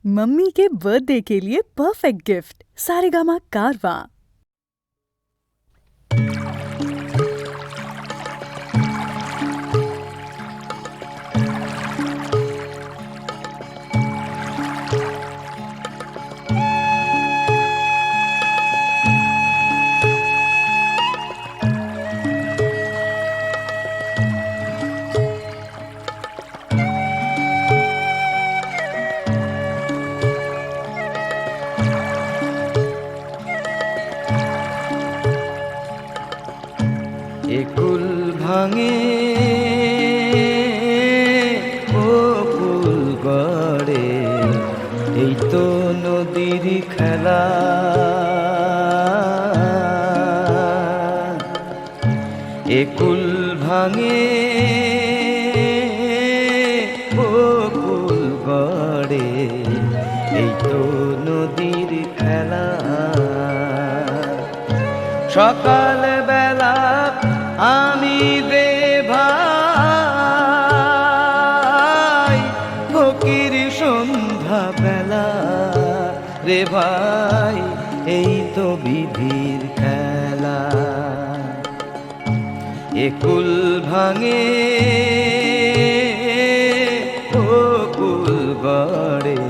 Mummy के birthday के लिए परफेक्ट गिफ्ट सारेगामा कारवां। একুল ভাঙে ও কুল গড়ে, এই তো নদীর খেলা। একুল ভাঙে ও কুল গড়ে, এই তো নদীর খেলা। সকাল বেলা আমি রে ভাই, ফকির সন্ধ্যা বেলা রে ভাই, এই তো বিধির খেলা। একুল ভাঙে ও কুল গড়ে,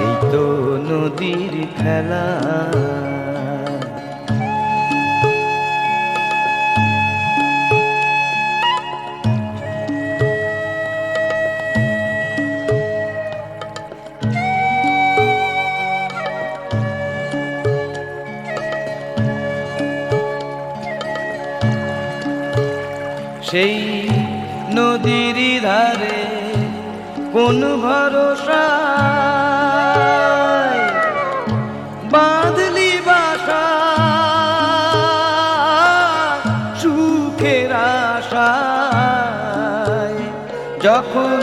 এই তো নদীর খেলা। সেই নদীর ধারে কোন ভরসা, বাঁধলি বাসা সুখের আশায়। যখন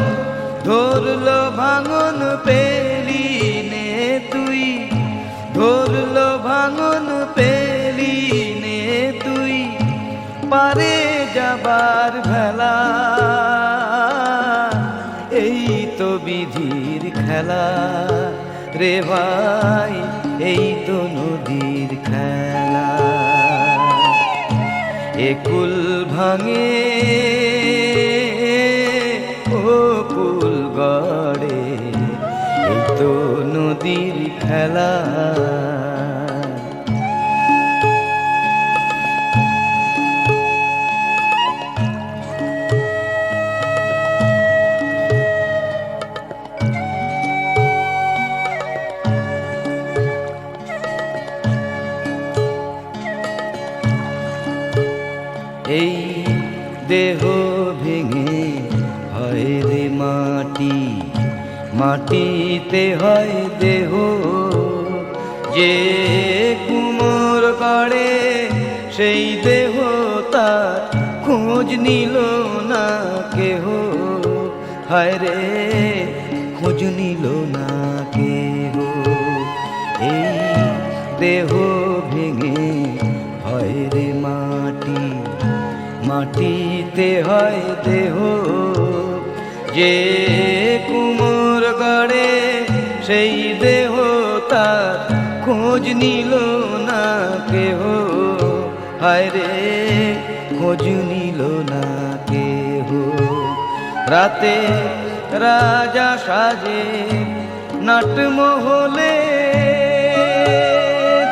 ধরলো ভাঙন পেলি নে তুই, ধরলো ভাঙন পেলি নে তুই, পারে যাবার ভেলা। এই তো বিধির খেলা রে ভাই, এই তো নদীর খেলা। একুল ভাঙে ও কুল গড়ে, এই তো নদীর খেলা। এই দেহ ভেঙে হয় রে মাটি, মাটিতে হয় দেহ। যে কুমোর গড়ে সেই দেহ তার খোঁজ নিল না কেহ। হায় রে খোঁজ নিল না কেহ। এই দেহ ভেঙে হয় রে মাটি, মাটিতে হয় দেহ। যে কুমোর গড়ে সেই দেহ তার খোঁজ নিল না কেহ। হায় রে খোঁজ নিল না কেহ। রাতে রাজা সাজে নাটমহলে,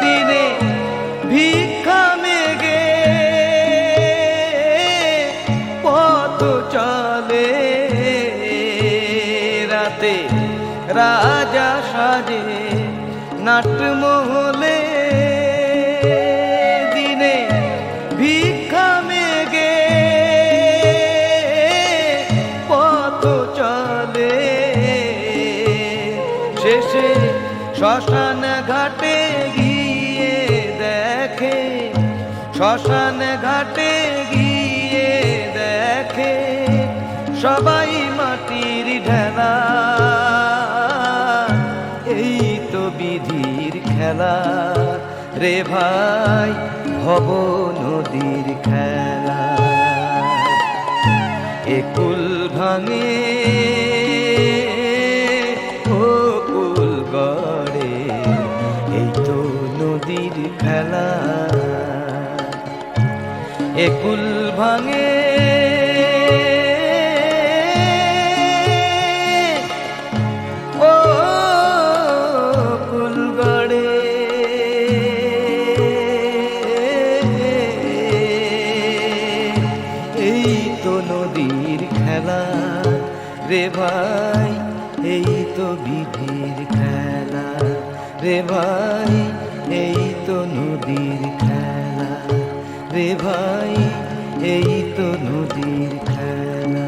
দিনে ভিক্ষা মেগে পথ চলে। রাতে রাজা সাজে নাটমহলে, দিনে ভিক্ষা মেগে পথ চলে। শেষে শ্মশান ঘাটে গিয়ে দেখে, শ্মশান ঘাটে গিয়ে দেখে সবাই মাটির ঢেলা। এই তো বিধির খেলা রে ভাই, ভব নদীর খেলা। একুল ভাঙে ও একুল ভাঙে ও কুল গড়ে এই তো নদীর খেলা রে ভাই, এই তো বিধির খেলা রে ভাই, এই তো নদীর খেলা রে ভাই, এই তো নদীর খেলা।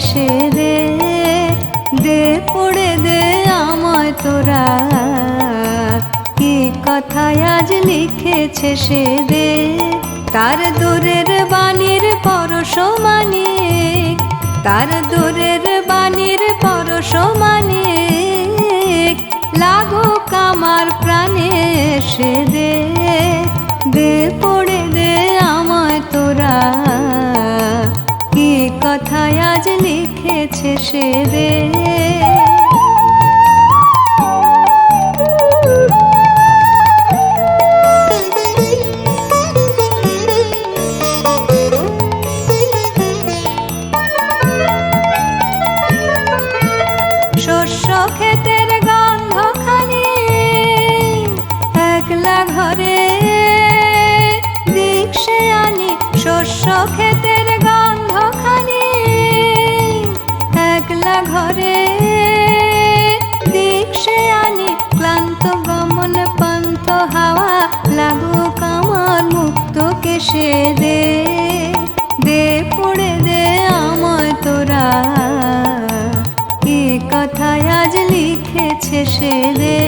সে দে দে পড়ে দে আমায় তোরা, কি কথায় আজ লিখেছে সে দে। তার দূরের বাণীর পরশ মানে, তার দূরের বাণীর পরশ মানে, লাগুক আমার প্রাণে সে দে দে পড়ে দে আমায় তোরা, কি কথায় আজ লিখেছে সে দে। শস্য ক্ষেতের গন্ধখানি একলা ঘরে দিকশে আনি, শস্য ক্ষেতের গন্ধখানি একলা ঘরে দিকশে আনি। ক্লান্ত গমন পান্ত হাওয়া লাগুক আমার মুক্ত কেশে দে দে পড়ে দে আমায় তোরা, কি কথায় আজ লিখেছে সে দে।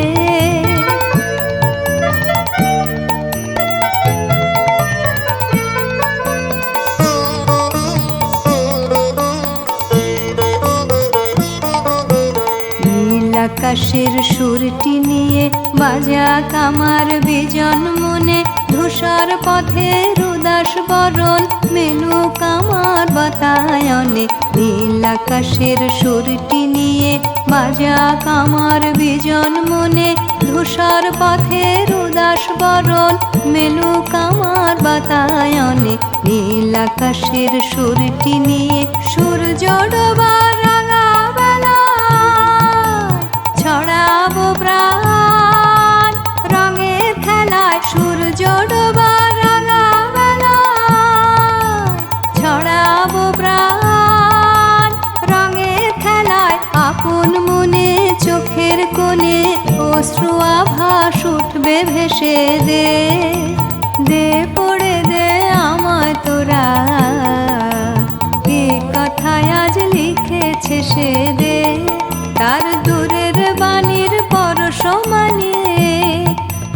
আকাশের সুরটি নিয়ে বাজাক আমার বিজন মনে, ধূসর পথের উদাস বরণ মেলুক আমার বাতায়নে। নীল আকাশের সুরটি নিয়ে বাজাক আমার বিজন মনে, ধূসর পথের উদাস বরণ মেলুক আমার বাতায়নে। নীল আকাশের সুরটি নিয়ে সূর্য ডোবার রাঙা বেলা ছড়াবো প্রাণ রঙের খেলায়। সূর্য ডোবার রাঙা বেলায় ছড়াবো প্রাণ রঙের খেলায়। আপন মনে চোখের কোণে অশ্রু আভাস উঠবে ভেসে দে দে পড়ে দে আমায় তোরা, কি কথায় আজ লিখেছে সে দে। তার দূরের বাণীর পরশ মানে,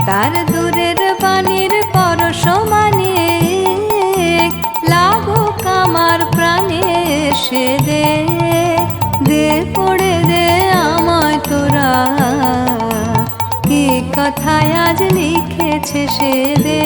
তার দূরের বাণীর পরশ মানে, লাগুক আমার প্রাণে সে দে দে পড়ে দে আমায় তোরা, কি কথায় আজ লিখেছে সে দে।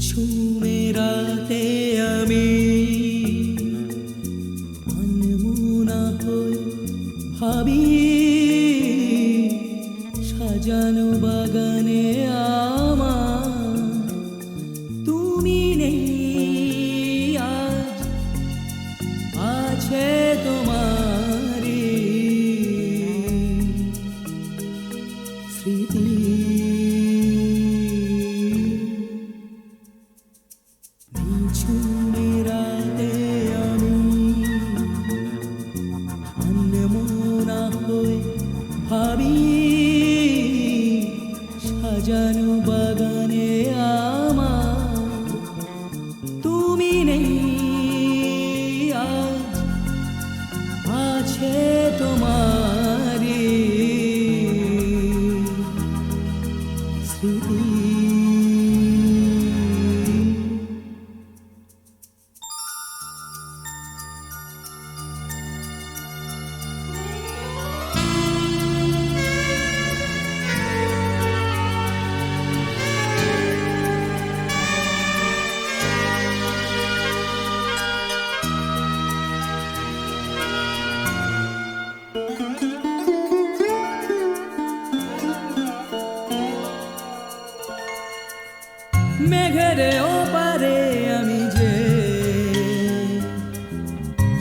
ঝুমেরাতে আমি মনমোনা হয়ে ভাবি, সাজানো বাগানে আছে তোমারি স্মৃতি। নিঝুম রাতে আমি আনমনা হয়ে ভাবি সাজানো বাগানে আমার তুমি নেই আজ, আছে তোমারি স্মৃতি। মেঘের ওপারে আমি যে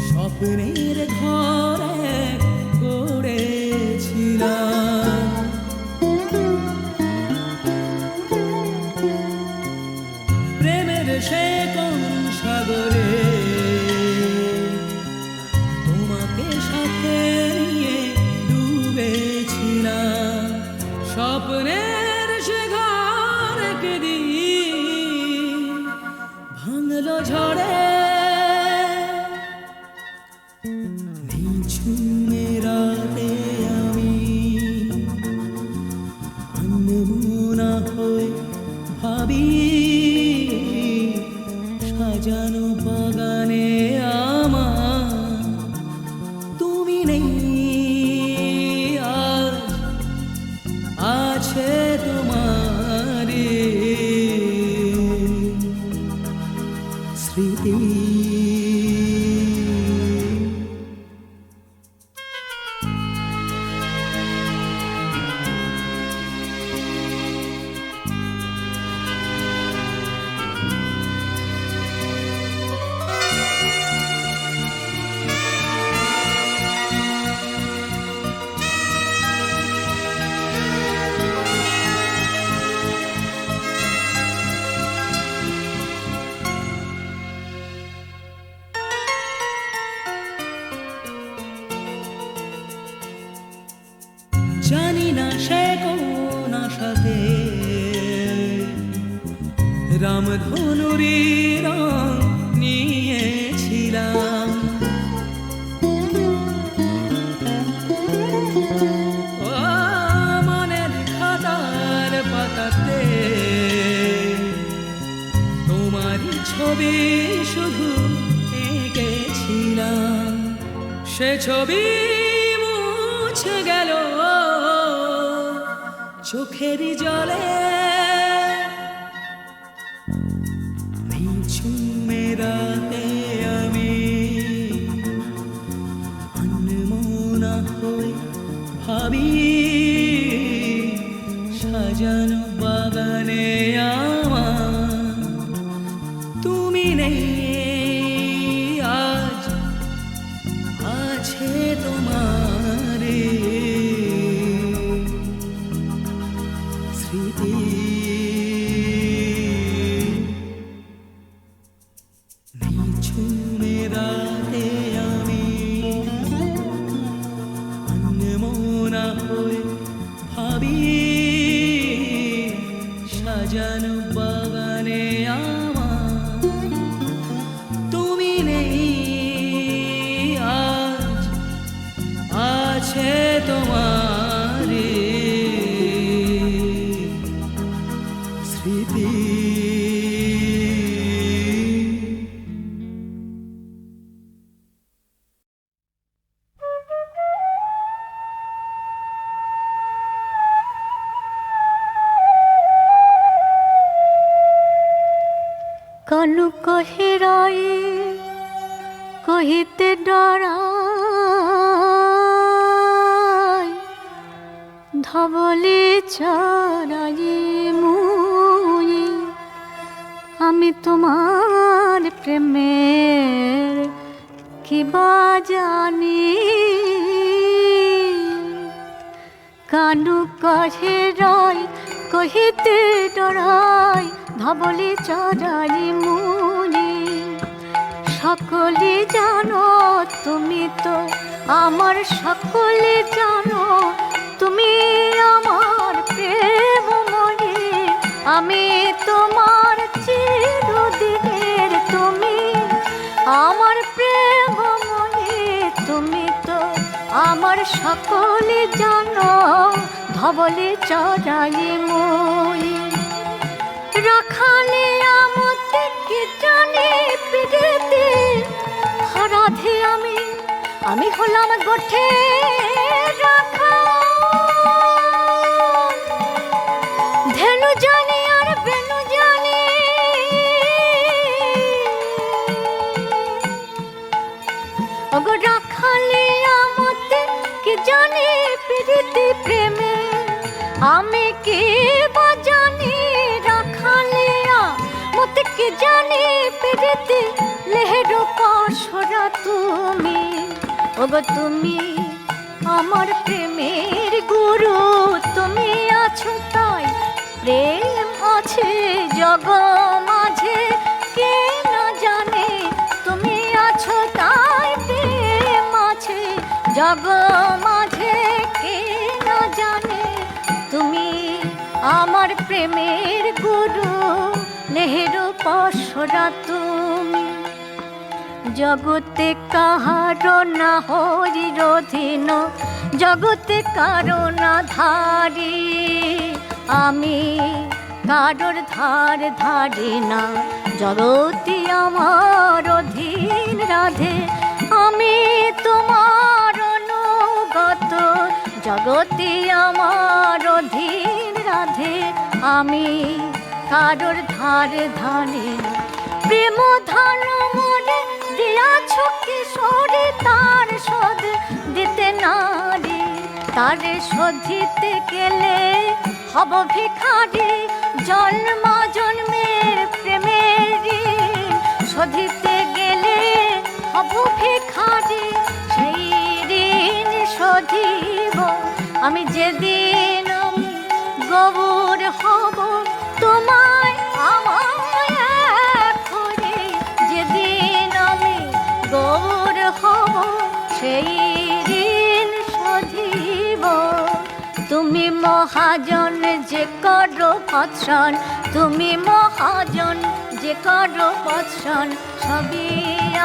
স্বপ্নের ঘরে গড়েছিলাম, প্রেমের সে কোন সাগরে তোমাকে সাথে নিয়ে ডুবেছিলাম। স্বপ্নের সে ঘর একদিন ভাঙলো ঝড়ে, নিঝুমে রাতে আমি আনমনা হয়ে ভাবি সাজানো বাগানে আমার তুমি নেই আজ, আছে তোমারি স্মৃতি। জানি না সে কোন আশাতে রামধনুরি রং নিয়েছিলাম, ও মনের খাতার পাতাতে তোমারই ছবি শুধু এঁকেছিলাম। সে ছবি মুছে গেল চোখেরই জলে, নিঝুমে রাতে আমি আনমনা হয়ে ভাবি সাজানো বাগানে আমার তুমি নেই আজ, আছে তোমারি স্মৃতি। নিঝুমে রাতে আমি আনমনা হয়ে ভাবি সাজানো বাগানে আমার তুমি নেই আজ, আছে তোমারি স্মৃতি। কালু কহিরাই কহিতে ডরাই, ধবলে চড়াই মুই আমি তোমার প্রেমের কি বা জানি কানু কহে রয় কহিতে ডরাই ধবলে চড়াই মুনি সকলে জানো তুমি তো আমার সকলে জানো তুমি আমার প্রেমময়ী আমি তোমার চিরদিনের তুমি আমার প্রেমময়ী তুমি তো আমার সকলে জানো ধবলে চড়াই মই রাখালে আমতে কি জানি পিড়িতে হরাধে আমি হলাম গোঠে রাখা ধেনু জানি আর বেনু জানি ওগো রাখালে আমতে কি জানি পিড়িতে প্রেমে আমি কি বা জানি রাখালিয়া মতে কি জানি পিড়িতে লেহের পাশরা তুমি ওগো তুমি আমার প্রেমের গুরু তুমি আছো তাই প্রেম আছে জগ মাঝে কে না জানে তুমি আছো তাই প্রেম আছে জগ মাঝে কে না জানে তুমি আমার প্রেমের গুরু নেহেরু পশরা তুমি জগতে কাহারো না হরির অধীন জগতে কারো না ধারি আমি কারোর ধার ধারি না জগতে আমার অধীন রাধে আমি তোমার অনুগত জগতে আমার অধীন রাধে আমি কারোর ধার ধারি না প্রেম ধন মনে দিয়াছ কিশোরে তার শোধ দিতে নারী তার শোধিতে গেলে হব ভিখারি জন্ম জন্মের প্রেমের শোধিতে গেলে হব ভিখারি সেই ঋণ শোধিব আমি যেদিন আমি গৌর হব তোমায় আমায় করে যেদিন আমি গৌর হব সেই ঋণ শোধিব তুমি মহাজন যে করো ভৎসন তুমি মহাজন যে করো ভৎসন সবই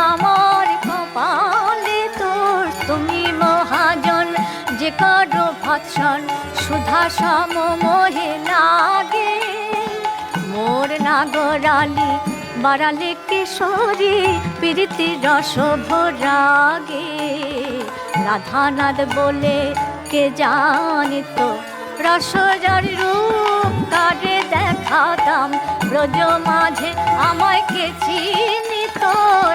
আমার কপালে তোর তুমি মহাজন যে করো ভৎসন সুধা সম মোহে লাগে মোর নাগরালি বাড়ালে কিশোরী প্রীতি রস ভরাগে রাধানাথ বলে কে জানিত রসজার রূপ কারে দেখাতাম ব্রজ মাঝে আমায় কে চিনিত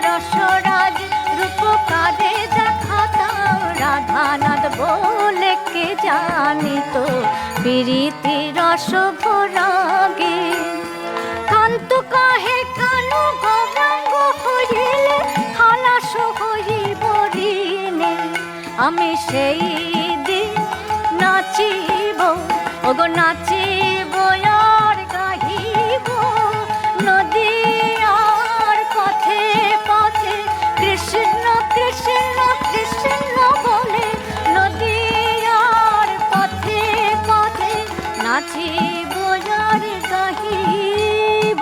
রসরাজ রূপ কারে দেখাতাম রাধানাথ বলে কে জানিত প্রীতি রস ভরাগে কান্ত কাহে কানু গৌরাঙ্গ হইলে খালাস হইব ঋণে আমি সেই দিন নাচিব ওগো নাচিব আর গাহিব নদীয়ার পথে পথে কৃষ্ণ কৃষ্ণ কৃষ্ণ বলে নদীয়ার পথে পথে নাচিব আর গাহিব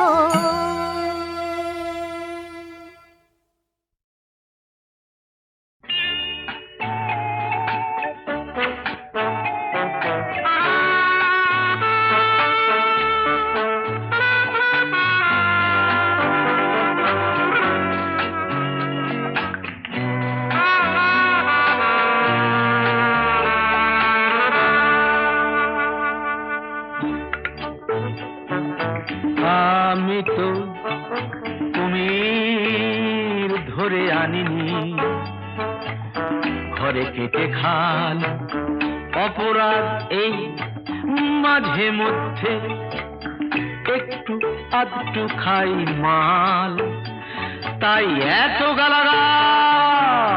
আমি তো কুমির ধরে আনিনি ঘরে কেটে খাল অপরাধ এই মাঝে মধ্যে একটু আধটু খাই মাল তাই এত গালাগাল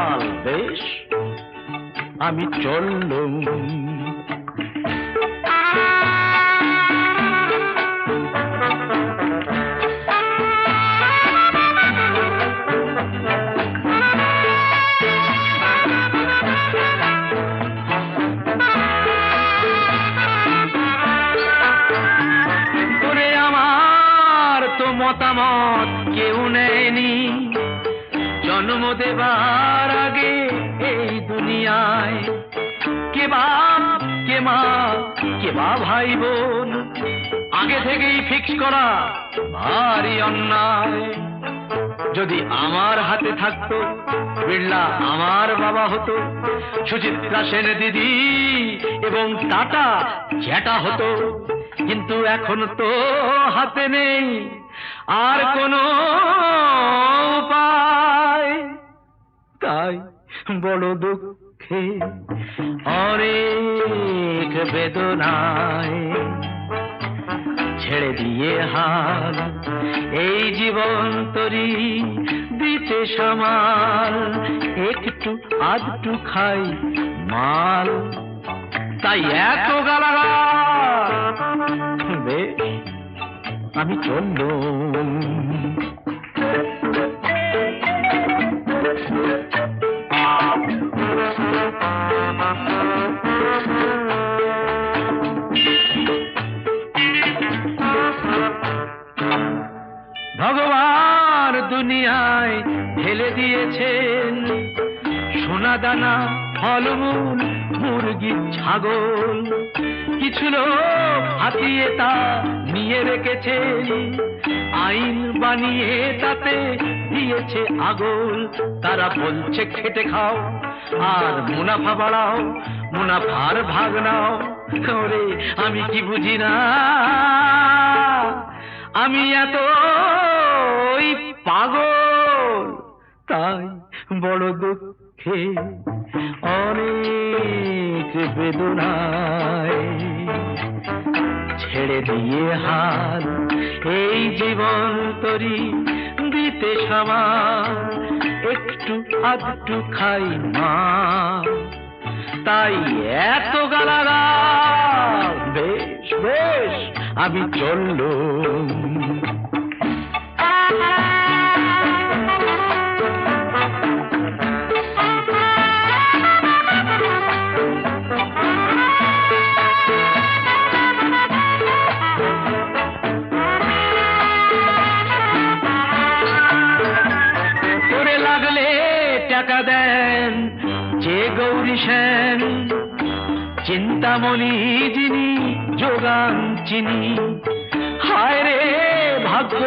আমি চললুম। ওরে আমার তো মতামত কেউ নেয়নি, জন্ম দেবার আগে এই দুনিয়ায়। কে বাপ কে মা কে বা ভাই বোন, আগে থেকেই ফিক্স করা ভারী অন্যায়। যদি আমার হাতে থাকতো বিড়লা আমার বাবা হতো, সুচিত্রা সেন দিদি এবং টাটা জ্যাঠা হতো। কিন্তু এখন তো হাতে নেই আর কোনো উপায়, তাই বড় দুঃখে অনেক বেদনায় ছেড়ে দিয়ে হাল এই জীবন তরি দিতে সামাল। একটু আধটু খাই মাল, তাই এত গালাগাল। বেশ আমি চললুম। ভগবান দুনিয়ায় ঢেলে দিয়েছেন সোনা দানা ফলমূল মুরগি ছাগল। কিছু লোক হাতিয়ে তা নিয়ে রেখেছেন, আইন বানিয়ে তাতে দিয়েছে আগল। তারা বলছে খেটে খাও আর মুনাফা বাড়াও, মুনাফার ভাগ নাও। ওরে আমি কি বুঝি না, আমি এত পাগল, তাই বড় দুঃখে অনেক বেদনায় ছেড়ে দিয়ে হাল এই জীবন তরি দিতে সামাল। একটু আধটু খাই মা, তাই এত গালাগাল। বেশ বেশ আমি চললুম। করে লাগলে টাকা দেন যে গৌরী সেন, চিন্তামণি যিনি যোগান চিনি। হায় রে ভাগ্য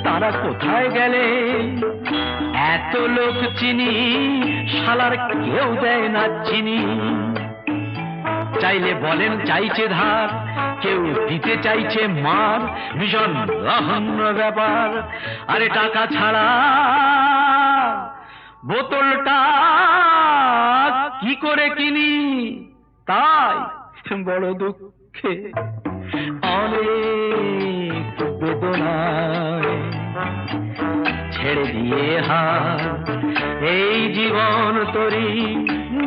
তারা কোথায় গেলে, এত লোক চিনি শালার কেউ দেয় না চিনি। চাইলে বলেন চাইছে ধার, কেউ দিতে চাইছে মার। ভীষণ রহস্য ব্যাপার। আরে টাকা ছাড়া বোতলটা কি করে কিনি, তাই বড় দুঃখে অনেক বেদনায় ছেড়ে দিয়ে হাল এই জীবন তরি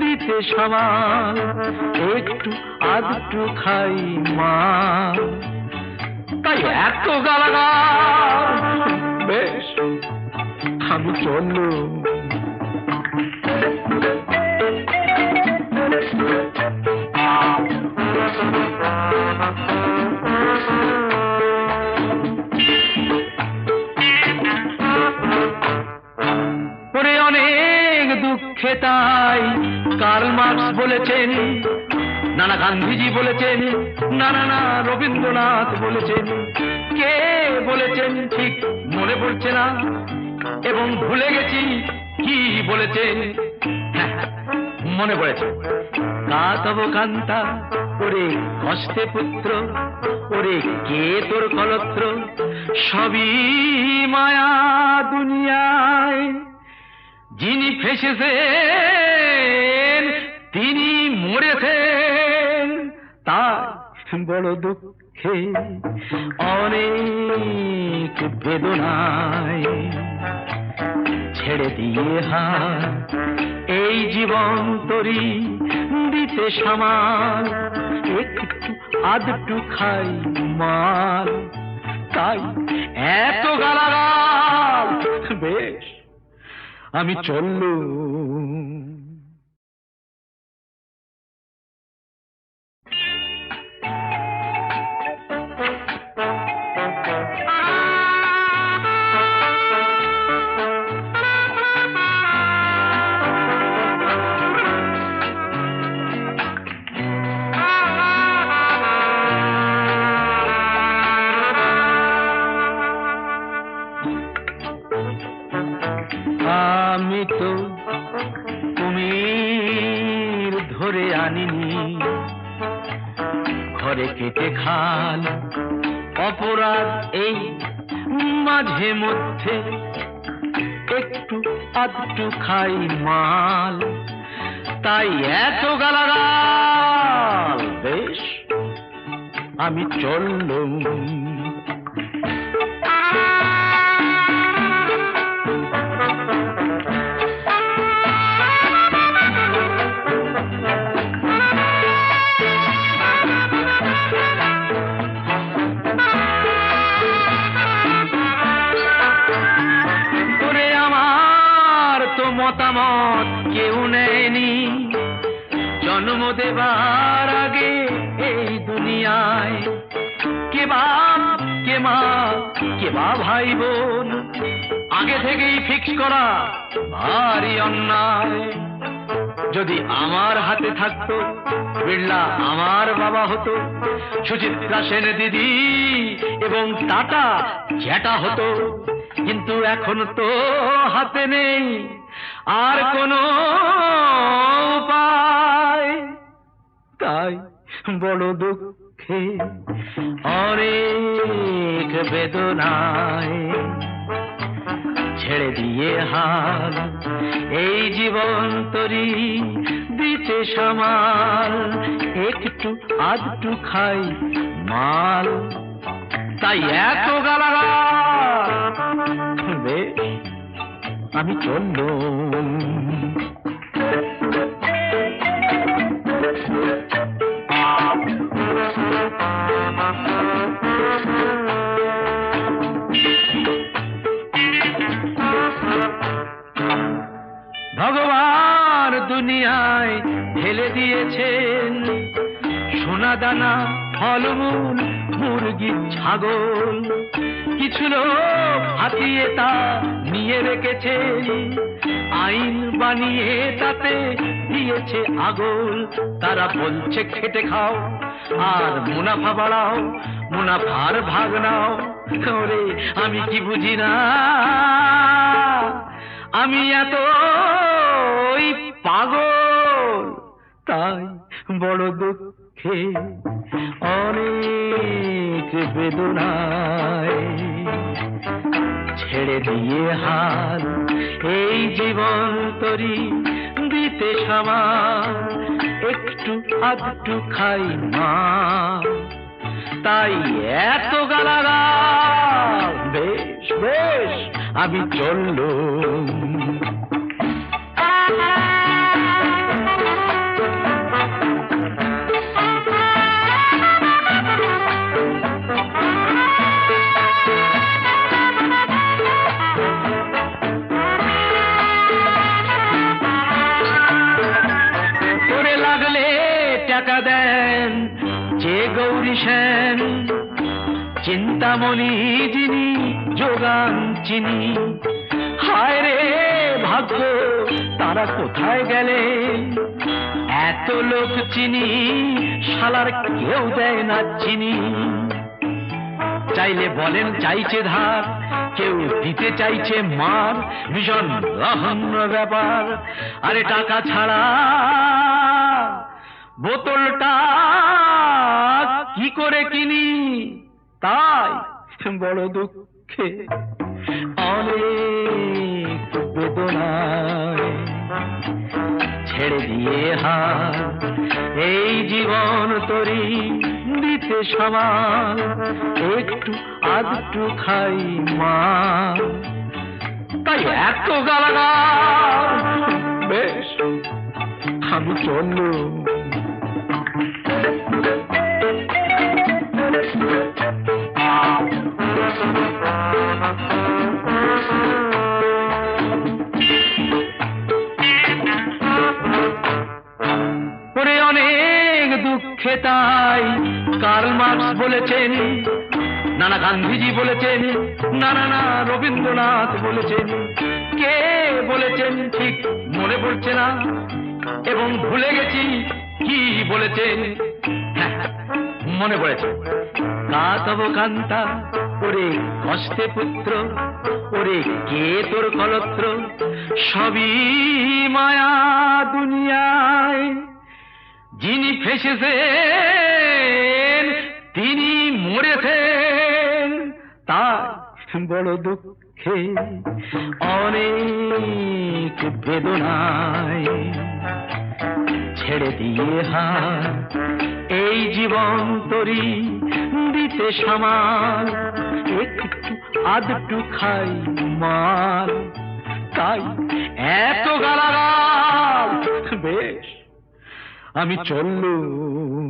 দিতে সামাল। একটু আধটু খাই মা, তাই এত গালাগাল। বেশ আমি চললুম। ওরে অনেক দুঃখে তাই কার্ল মার্কস বলেছেন, নানা গান্ধীজি বলেছেন, নানা রবীন্দ্রনাথ বলেছেন। কে বলেছেন ঠিক মনে পড়ছে না, এবং ভুলে গেছি কি বলেছেন। মনে পড়েছে, কা তব কান্তা, ওরে কষ্টে পুত্র, ওরে কে তোর কলত্র। সবই মায়া দুনিয়ায়, যিনি ফেসেছেন তিনি মরেছেন। তাই বড় দুঃখে অনেক বেদনায় ছেড়ে দিয়ে হাত এই জীবন জীবন তরি দিতে সামাল, একটু আধটু খাই মাল, তাই এত গালাগাল। বেশ আমি চললুম। আমি তো কুমির ধরে আনিনি, ঘরে কেটে খাল অপরাধ এই মাঝে মধ্যে একটু আধটু খাই মাল, তাই এত গালাগাল। বেশ আমি চললুম। মতামত কেউ নেয়নি, জন্ম দেবার আগে এই দুনিয়ায়। কে বাপ কে মা কে বা ভাই বোন আগে থেকেই ফিক্স করা ভারী অন্যায়। যদি আমার হাতে থাকতো বিড়লা আমার বাবা হতো, সুচিত্রা সেন দিদি এবং টাটা জ্যাঠা হতো। কিন্তু এখন তো হাতে নেই আর কোনো উপায়, তাই বড় দুঃখে অনেক বেদনায় ছেড়ে দিয়ে হাল এই জীবন তরি দিতে সামাল, একটু আধটু খাই মাল, তাই এত গালাগাল। বেশ আমি চললুম। ভগবান দুনিয়ায় ঢেলে দিয়েছেন সোনা দানা ফলমূল মুরগি ছাগল, কিছু লোক হাতিয়ে তা নিয়ে রেখেছেন, আইন বানিয়ে তাতে দিয়েছে আগল। তারা বলছে খেটে খাও আর মুনাফা বাড়াও, মুনাফার ভাগ নাও। ওরে আমি কি বুঝি না, আমি এত পাগল, তাই বড় দুঃখে অনেক বেদনায় ছেড়ে দিয়ে হাল এই জীবন তরি দিতে সামাল, একটু আধটু খাই মা, তাই এত গালাগাল। বেশ বেশ আমি চললুম। টাকা দেন যে গৌরী সেন, চিন্তামণি যিনি যোগান চিনি, হায় রে ভাগ্য তারা কোথায় গেলেন? এত লোক চিনি শালার কেউ দেয় না চিনি। চাইলে বলেন চাইছে ধার, কেউ দিতে চাইছে মার, ভীষণ রহস্য ব্যাপার। আরে টাকা ছাড়া বোতলটা কি করে কিনি, তাই বড় দুঃখে অনেক বেদনায় ছেড়ে দিয়ে হাত এই জীবন তরি দিতে সমান, একটু আধটু খাই মা, তাই এত গালাগাল। বেশ, আমি চললুম। ওরে অনেক দুঃখে তাই কার্ল মার্কস বলেছেন, নানা গান্ধীজি বলেছেন, নানা রবীন্দ্রনাথ বলেছেন, কে বলেছেন ঠিক মনে পড়ছে না, এবং ভুলে গেছি কি বলেছেন। হ্যাঁ, মনে পড়েছে। কাতব কান্তা, ওরে কষ্টে পুত্র, ওরে কে তোর কলত্র, সবই মায়া দুনিয়ায়। যিনি ফেসেছেন তিনি মরেছেন, তাই বড় দুঃখে অনেক বেদনায় ছেড়ে দিয়ে হাত এই জীবন তরি দিতে সামাল, একটু আধটু খাই মাল, তাই এত গালাগাল। বেশ, আমি চললুম।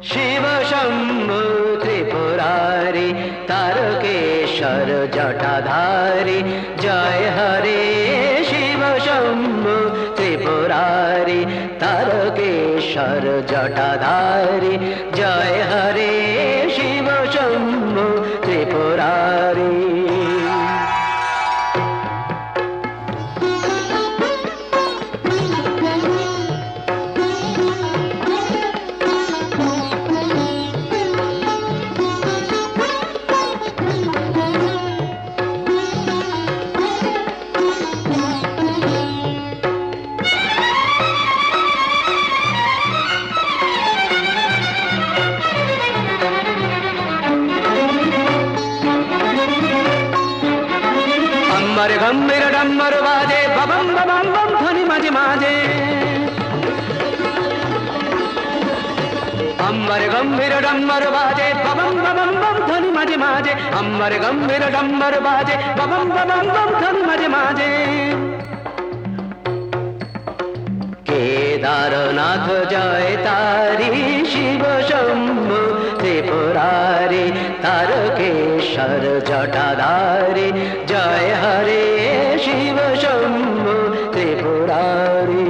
শিব শম্ভু ত্রিপুরারি তারকেশ্বর জটাধারী, জয় হরে শিব শম্ভু ত্রিপুরারি তারকেশ্বর জটাধারী, জয় হরে শিব শম্ভু ত্রিপুরারি। গম্ভীর ডম্বর বাজে, ববম ববম বম ধ্বনি মাঝে মাঝে। अम्बर गंभीर डम्बर बाजे बबम बबम बम ध्वनि माजे माजे अम्बर गंभीर डम्बर बाजे बबम बबम बम ध्वनि माजे माजे केदारनाथ जय तारी शिव शंभु त्रिपुरारी तारकेश्वर जटाधारी जय हरे शिव शंभु त्रिपुरारी।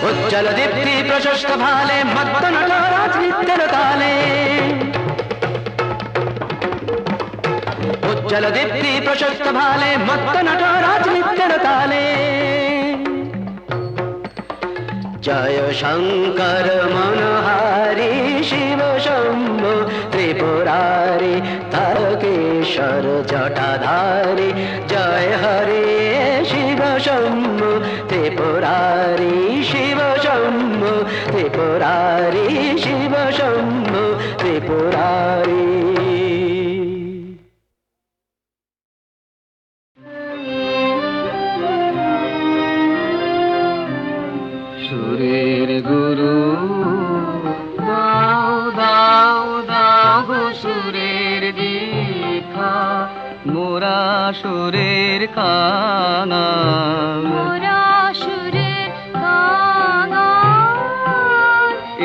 उज्जल दीप्ति प्रशस्त भाले मत्त नटराज नित्यर ताले उज्जल दीप्ति प्रशस्त भाले मत्त नटराज नित्यर ताले जय शंकर मनहारी शिव शंभु त्रिपुरारी तारकेश्वर जटाधारी जय हरे शिव शंभु त्रिपुरारी शिव शंभु त्रिपुरारी शिव शंभु त्रिपुरारी। সুরের গুরু দাও দাও দাও গো সুরের দীক্ষা মোরা সুরের কাঙাল মোরা সুরের কাঙাল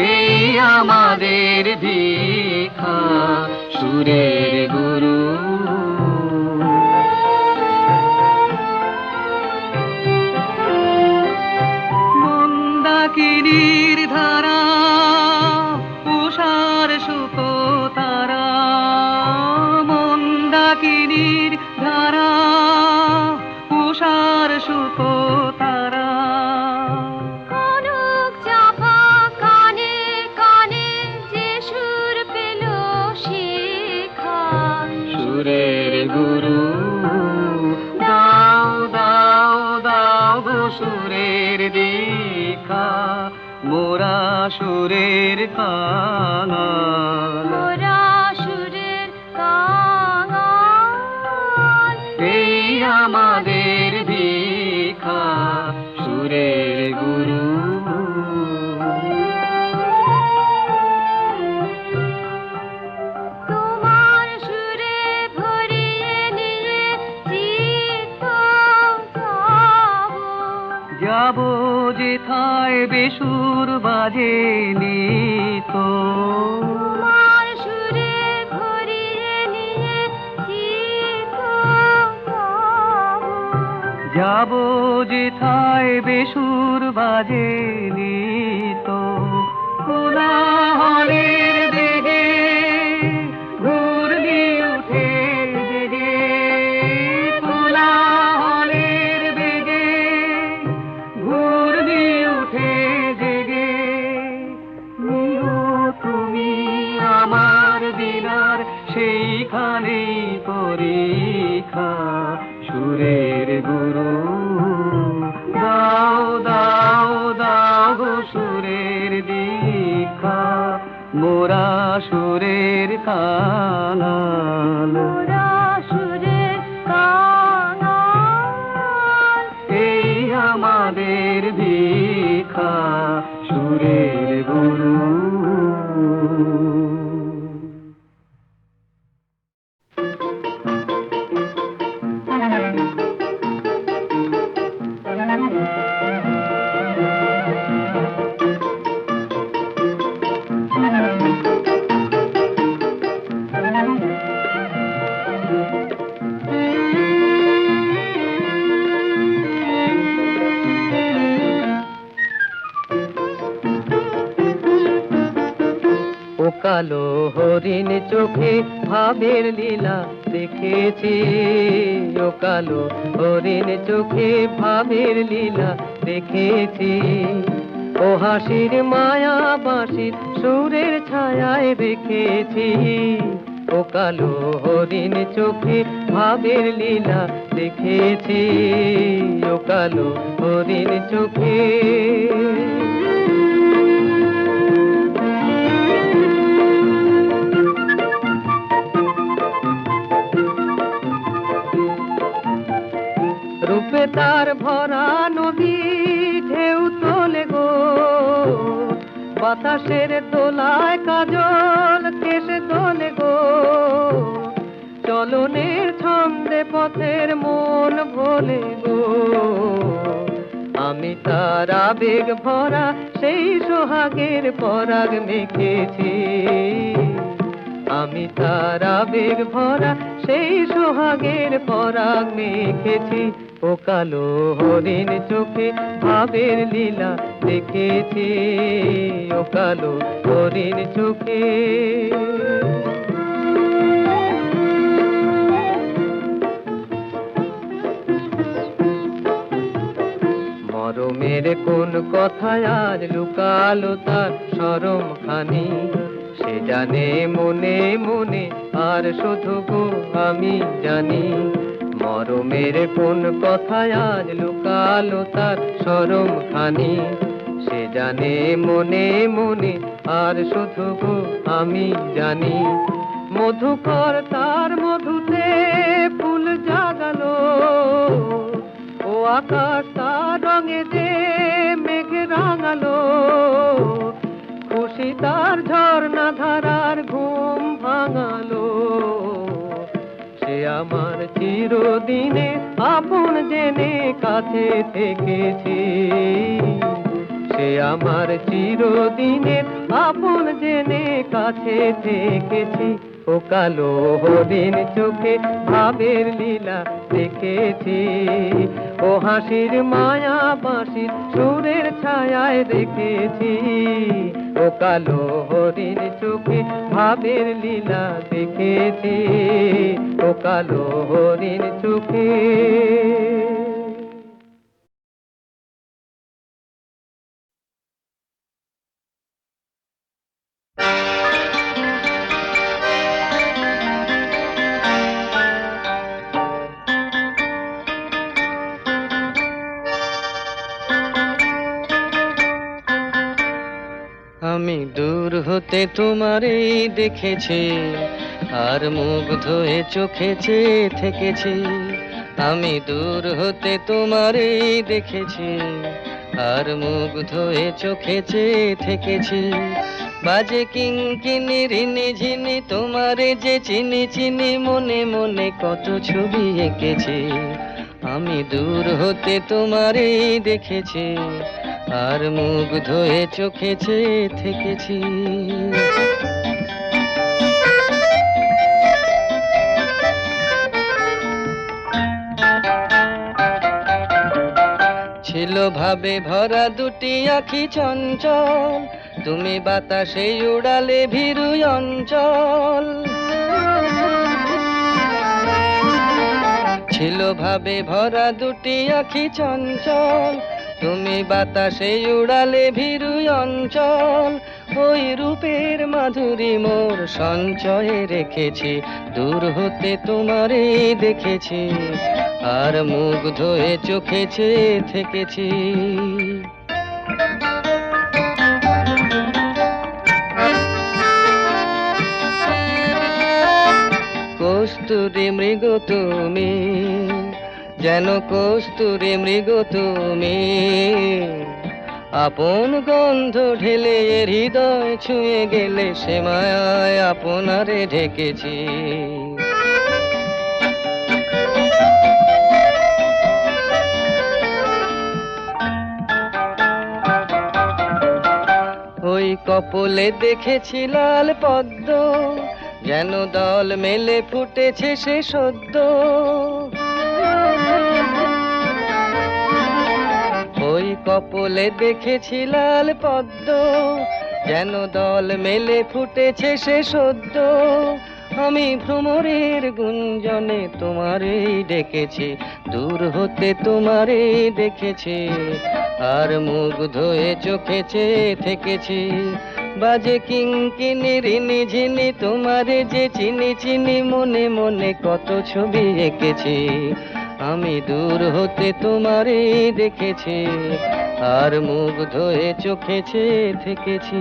এই আমাদের ভিক্ষা সুরের গুরু। মন্দাকিনীর ধারা উষার সুতো তারা, মন্দাকিনীর ধারা উষার সুতো তারা। কনক চাপা কানে কানে যে সুর পেল শিখা, সুরের গুরু দাও দাও দাও গো সুরের দীক্ষা, মোরা সুরের কাঙাল। মোরা সুরের কাঙাল, এই আমাদের ভিক্ষা, সুরের গুরু। তোমার সুরে ভরিয়ে নিয়ে চিত্ত যাব, যাব যেথায় বেসুর বাজে নিত, তোমার সুরে ভরিয়ে নিয়ে চিত্ত যাব, যাব যেথায় বেসুর বাজে নিত। কোলাহলের বেগে ঘূর্ণি উঠে জেগে, কোলাহলের বেগে ঘূর্ণি উঠে জেগে। নিও তুমি আমার দিনার সেইখানেই পরীক্ষা, সুরের গুরু দাও দাও দাও গো সুরের দীক্ষা, মোরা সুরের কাঙাল। মোরা সুরের কাঙাল, এই আমাদের ভিক্ষা, সুরের গুরু। ও কালো হরিণ চোখে ভাবের লীলা দেখেছি, ও কালো হরিণ চোখে ভাবের লীলা দেখেছি। ও হাসির মায়া বাঁশির সুরের ছায়ায় রেখেছি, ও কালো হরিণ চোখে ভাবের লীলা দেখেছি, ও কালো হরিণ চোখে। রূপে তার ভরা নদী ঢেউ তোলে গো, বাতাসের দোলায় কাজল কেসে তোলে গো। চলনের ছন্দে পথের মন ভোলে গো, আমি তার আবেগ ভরা সেই সোহাগের পরাগ মেখেছি, আমি তার আবেগ ভরা সেই সোহাগের পরাগ মেখেছি। ও কালো হরিণ চোখে ভাবের লীলা দেখেছি, ও কালো হরিণ চোখে। মরমের কোন কথায় আজ লুকালো তার শরম খানি, সে জানে মনে মনে আর শুধু গো আমি জানি। মরমের কোন কথায় আজ লুকালো তার শরম খানি, সে জানে মনে মনে আর শুধু গো আমি জানি। মধুকর তার মধুতে ফুল জাগালো, ও আকাশ তার রঙে যে মেঘ রাঙালো। খুশি তার ঝর্ণা ধারার ঘুম ভাঙালো, সে আমার চিরদিনে আপন জেনে কাছে থেকেছি, সে আমার চিরদিনে আপন জেনে কাছে থেকেছি। ও কালো হরিণ চোখে ভাবের লীলা দেখেছি, ও হাসির মায়া বাঁশির সুরের ছায়ায় দেখেছি, ও কালো হরিণ চোখে ভাবের লীলা দেখেছি, ও কালো হরিণ চোখে। আমি দূর হতে তোমারে দেখেছি, আর মুগ্ধ হয়ে চোখে চেয়ে থেকেছি, আমি দূর হতে তোমারে দেখেছি, আর মুগ্ধ হয়ে চোখে চেয়ে থেকেছি, বাজে কিঙ্কিনি রিনি ঝিনি তোমারে যে চিনি চিনি, মনে মনে কত ছবি এঁকেছি, আমি দূর হতে তোমারে দেখেছি, আর মুগ্ধ হয়ে চোখে চেয়ে থেকেছি। ছিল ভাবে ভরা দুটি আঁখি চঞ্চল, তুমি বাতাসে উড়ালে ভীরু অঞ্চল, ছিল ভাবে ভরা দুটি আঁখি চঞ্চল, তুমি বাতাসে উড়ালে ভীরু অঞ্চল, ওই রূপের মাধুরী মোর সঞ্চয়ে রেখেছি, দূর হতে তোমারে দেখেছি, আর মুগ্ধ হয়ে চোখে চেয়ে থেকেছি। কস্তুরী মৃগ তুমি, যেন কস্তুরী মৃগ তুমি, আপন গন্ধ ঢেলে হৃদয় ছুঁয়ে গেলে, সে মায়ায় আপনারে ঢেকেছি, ওই কপলে দেখেছি লাল পদ্ম, যেন দল মেলে ফুটেছে সে সদ্য, ওই কপলে দেখেছি লাল পদ্ম, যেন দল মেলে ফুটেছে সে সদ্য, আমি ভ্রমরের গুঞ্জনে তোমারেই ডেকেছি, দূর হতে তোমারেই দেখেছি, আর মুগ্ধ হয়ে চোখে চেয়ে থেকেছি, বাজে কিঙ্কিনি রিনি ঝিনি তোমারে যে চিনি চিনি, মনে মনে কত ছবি এঁকেছি, আমি দূর হতে তোমারে দেখেছি, আর মুগ্ধ হয়ে চোখে চেয়ে থেকেছি।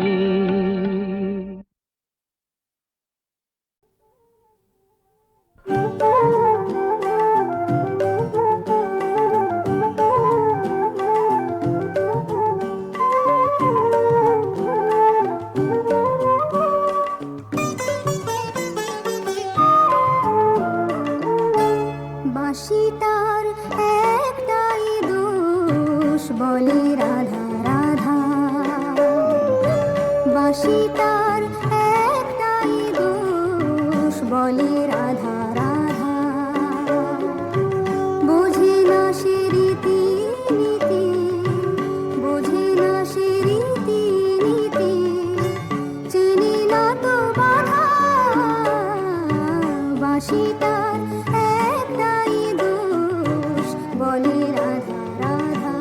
বাঁশি তার একটাই দোষ, বলে রাধা রাধা, বাঁশি তার একটাই দোষ, বলে রাধা রাধা, বোঝে না সে রীতি নীতি, বোঝে না সে রীতি নীতি, চিনি না তো বাধা, বাঁশি তার একটাই দোষ, বলে রাধা রাধা।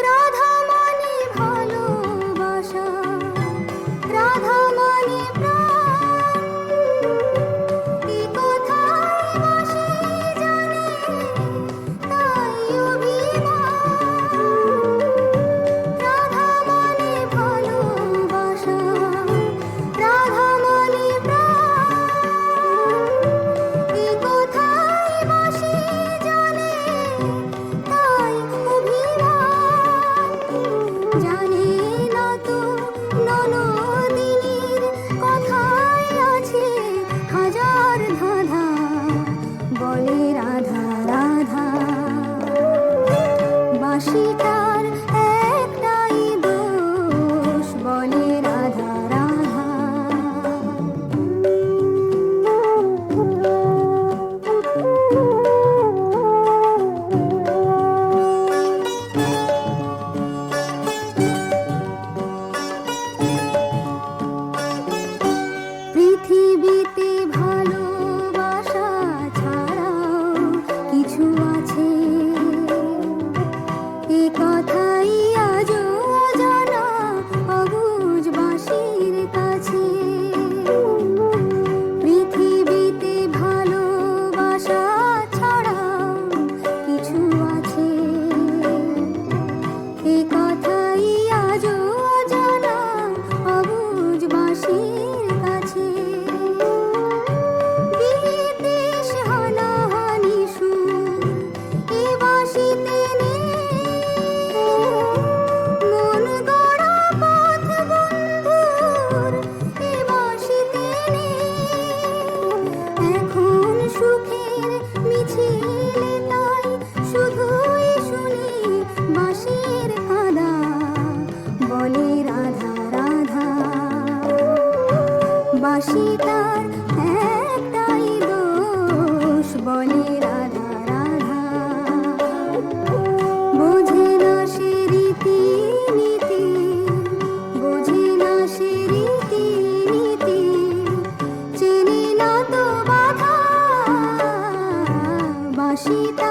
রাধা মানে ভালোবাসা, রাধা মানে প্রাণ, এই কথাই বলে রাধা রাধা। বাঁশিটার একটাই দোষ, বলে রাধা রাধা। পৃথিবীতে ভালোবাসা ছাড়াও কিছু আছে, এ কথাই আজও অজানা অবুঝ বাঁশির কাছে। পৃথিবীতে ভালোবাসা ছাড়াও কিছু আছে, এ কথাই আজও অজানা অবুঝ বাঁশির কাছে। বিদেশ হানাহানি সুর এ বাঁশিতে নেই, মন গড়া পথ বন্ধুর এ বাঁশিতে নেই। এখন সুখের মিছিলে তাই শুধুই শুনি বাঁশির কাঁদা, বলে রাধা রাধা। বাঁশিটার একটাই দোষ, বলে রাধা রাধা। বোঝে না সে রীতি নীতি, বোঝে না সে রীতি নীতি, চেনে না তো বাধা। বাঁশিটা